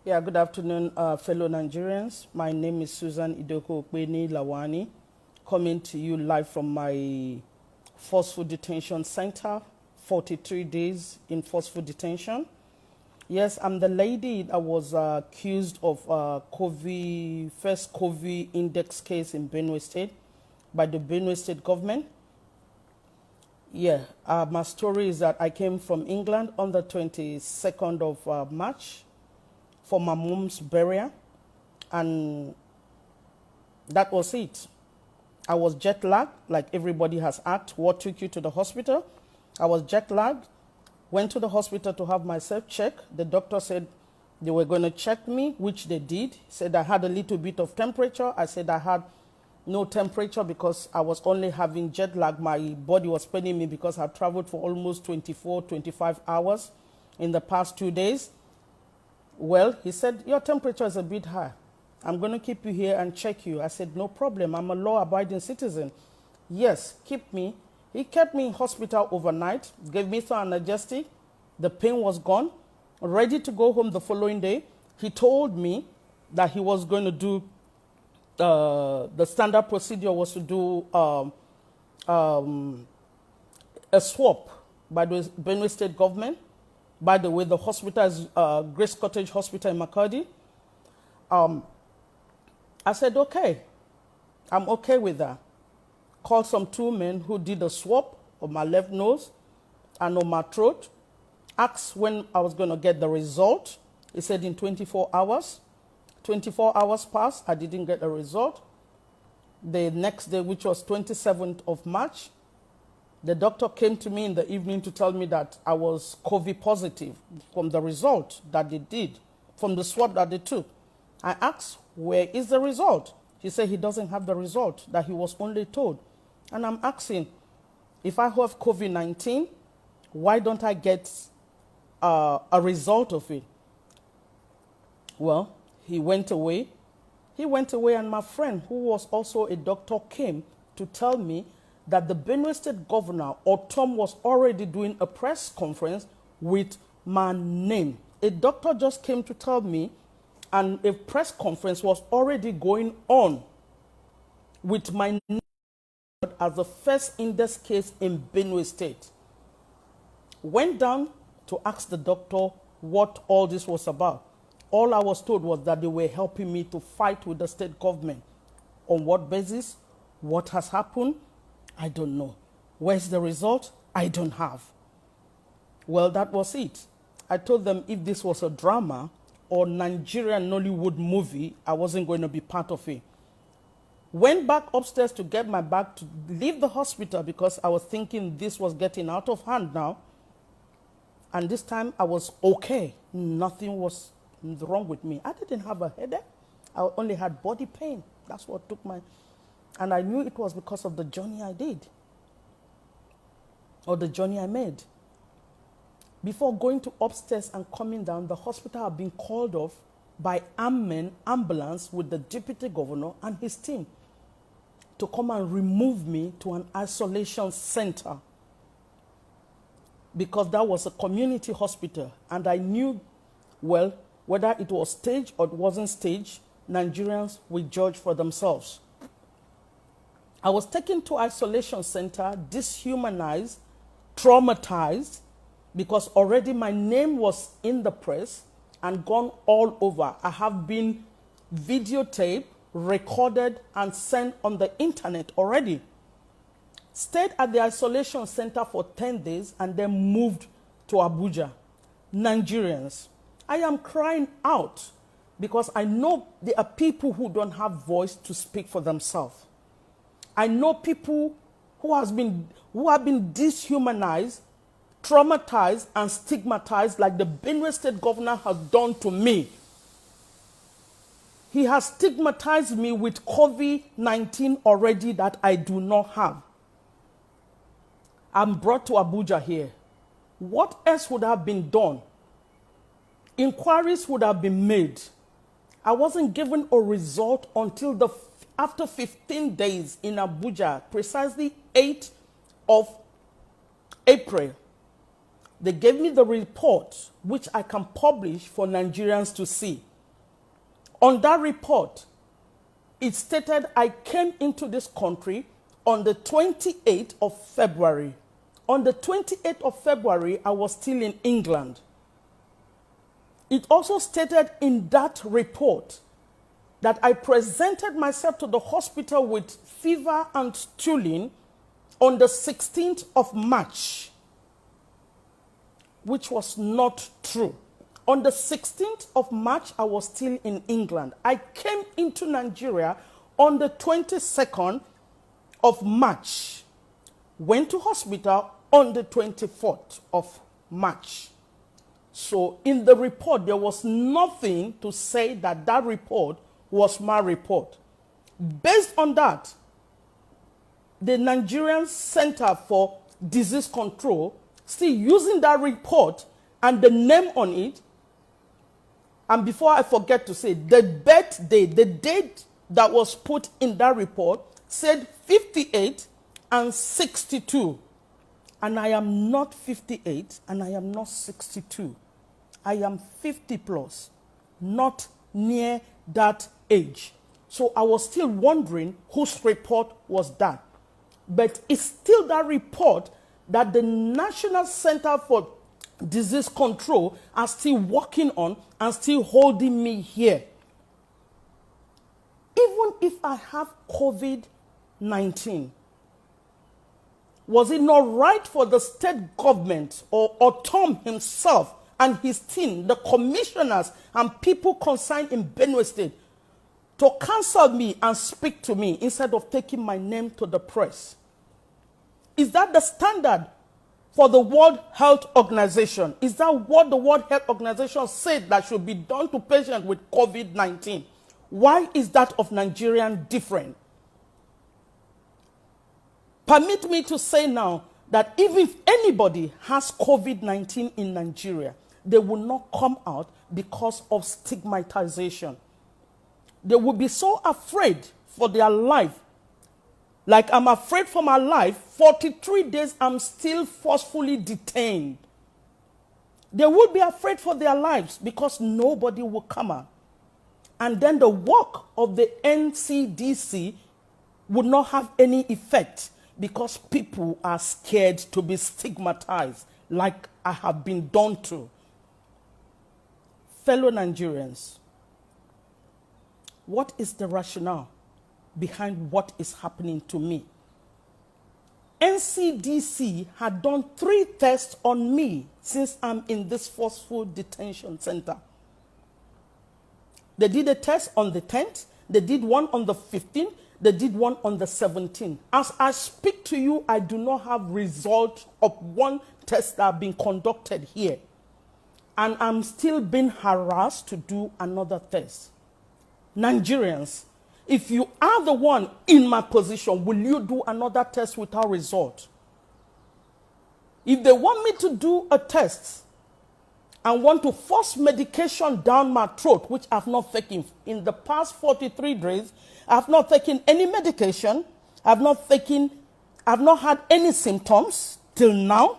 Yeah, good afternoon, fellow Nigerians. My name is Susan Idoko Okpeni Lawani, coming to you live from my forceful detention center, 43 days in forceful detention. Yes, I'm the lady that was accused of first COVID index case in Benue State by the Benue State government. Yeah, my story is that I came from England on the 22nd of March for my mom's burial, and that was it. I was jet lagged, like everybody has asked, what took you to the hospital? I was jet lagged, went to the hospital to have myself checked. The doctor said they were going to check me, which they did. Said I had a little bit of temperature. I said I had no temperature because I was only having jet lag. My body was paining me because I traveled for almost 24, 25 hours in the past 2 days. Well, he said, your temperature is a bit high. I'm going to keep you here and check you. I said, no problem. I'm a law-abiding citizen. Yes, keep me. He kept me in hospital overnight, gave me some analgesic. The pain was gone, ready to go home the following day. He told me that he was going to do, the standard procedure was to do a swab by the Benue State government. By the way, the hospital is Grace Cottage Hospital in Makurdi. I said, okay, I'm okay with that. Called some two men who did a swab of my left nose and on my throat. Asked when I was going to get the result. He said in 24 hours. 24 hours passed. I didn't get a result. The next day, which was 27th of March, the doctor came to me in the evening to tell me that I was COVID positive from the result that they did, from the swab that they took. I asked, where is the result? He said he doesn't have the result, that he was only told. And I'm asking, if I have COVID-19, why don't I get a result of it? Well, he went away. He went away, and my friend, who was also a doctor, came to tell me that the Benue State governor, or Tom, was already doing a press conference with my name. A doctor just came to tell me, and a press conference was already going on with my name as the first index case in Benue State. Went down to ask the doctor what all this was about. All I was told was that they were helping me to fight with the state government. On what basis? What has happened? I don't know. Where's the result? I don't have. Well, that was it. I told them if this was a drama or Nigerian Nollywood movie, I wasn't going to be part of it. Went back upstairs to get my bag to leave the hospital because I was thinking this was getting out of hand now. And this time I was okay. Nothing was wrong with me. I didn't have a headache. I only had body pain. That's what took my... And I knew it was because of the journey I did, or the journey I made. Before going to upstairs and coming down, the hospital had been called off by ambulance with the deputy governor and his team to come and remove me to an isolation center because that was a community hospital. And I knew, well, whether it was staged or it wasn't staged, Nigerians will judge for themselves. I was taken to isolation center, dehumanized, traumatized, because already my name was in the press and gone all over. I have been videotaped, recorded, and sent on the internet already. Stayed at the isolation center for 10 days and then moved to Abuja. Nigerians, I am crying out because I know there are people who don't have voice to speak for themselves. I know people who have been dehumanized, traumatized, and stigmatized like the Benue State governor has done to me. He has stigmatized me with COVID-19 already that I do not have. I'm brought to Abuja here. What else would have been done? Inquiries would have been made. I wasn't given a result until after 15 days in Abuja, precisely 8th of April. They gave me the report, which I can publish for Nigerians to see. On that report, it stated I came into this country on the 28th of February. On the 28th of February, I was still in England. It also stated in that report that I presented myself to the hospital with fever and stooling on the 16th of March, which was not true. On the 16th of March, I was still in England. I came into Nigeria on the 22nd of March, went to hospital on the 24th of March. So in the report, there was nothing to say that that report was my report. Based on that, the Nigerian Center for Disease Control, still using that report and the name on it, and before I forget to say, the birthday, the date that was put in that report said 58 and 62. And I am not 58 and I am not 62. I am 50 plus, not near that age. So I was still wondering whose report was that. But it's still that report that the National Center for Disease Control are still working on and still holding me here. Even if I have COVID-19, was it not right for the state government or Tom himself and his team, the commissioners and people concerned in Benue State, to cancel me and speak to me instead of taking my name to the press? Is that the standard for the World Health Organization? Is that what the World Health Organization said that should be done to patients with COVID-19? Why is that of Nigerian different? Permit me to say now that even if anybody has COVID-19 in Nigeria, they will not come out because of stigmatization. They will be so afraid for their life. Like I'm afraid for my life, 43 days I'm still forcefully detained. They will be afraid for their lives because nobody will come out. And then the work of the NCDC would not have any effect because people are scared to be stigmatized like I have been done to. Fellow Nigerians, what is the rationale behind what is happening to me? NCDC had done 3 tests on me since I'm in this forceful detention center. They did a test on the 10th, they did one on the 15th, they did one on the 17th. As I speak to you, I do not have results of one test that have been conducted here. And I'm still being harassed to do another test. Nigerians, if you are the one in my position, will you do another test without result? If they want me to do a test and want to force medication down my throat, which I've not taken in the past 43 days, I've not taken any medication, I've not had any symptoms till now,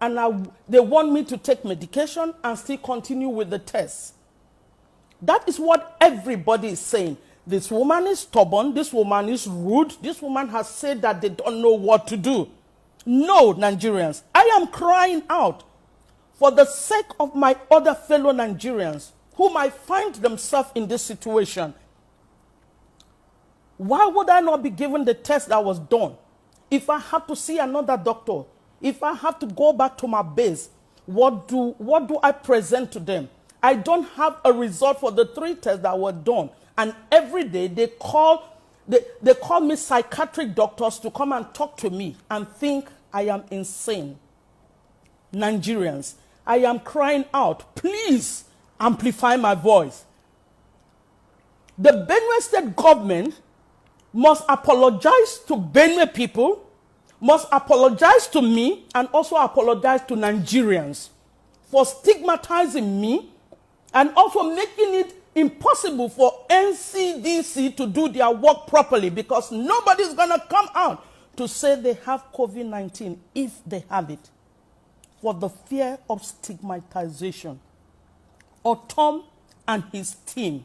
and they want me to take medication and still continue with the test. That is what everybody is saying. This woman is stubborn, this woman is rude, this woman has said that they don't know what to do. No, Nigerians, I am crying out for the sake of my other fellow Nigerians who might find themselves in this situation. Why would I not be given the test that was done? If I have to see another doctor, if I have to go back to my base, what do I present to them? I don't have a result for the 3 tests that were done. And every day they call me psychiatric doctors to come and talk to me and think I am insane. Nigerians, I am crying out, please amplify my voice. The Benue State government must apologize to Benue people, must apologize to me, and also apologize to Nigerians for stigmatizing me and also making it impossible for NCDC to do their work properly, because nobody's going to come out to say they have COVID-19 if they have it, for the fear of stigmatization. Or Tom and his team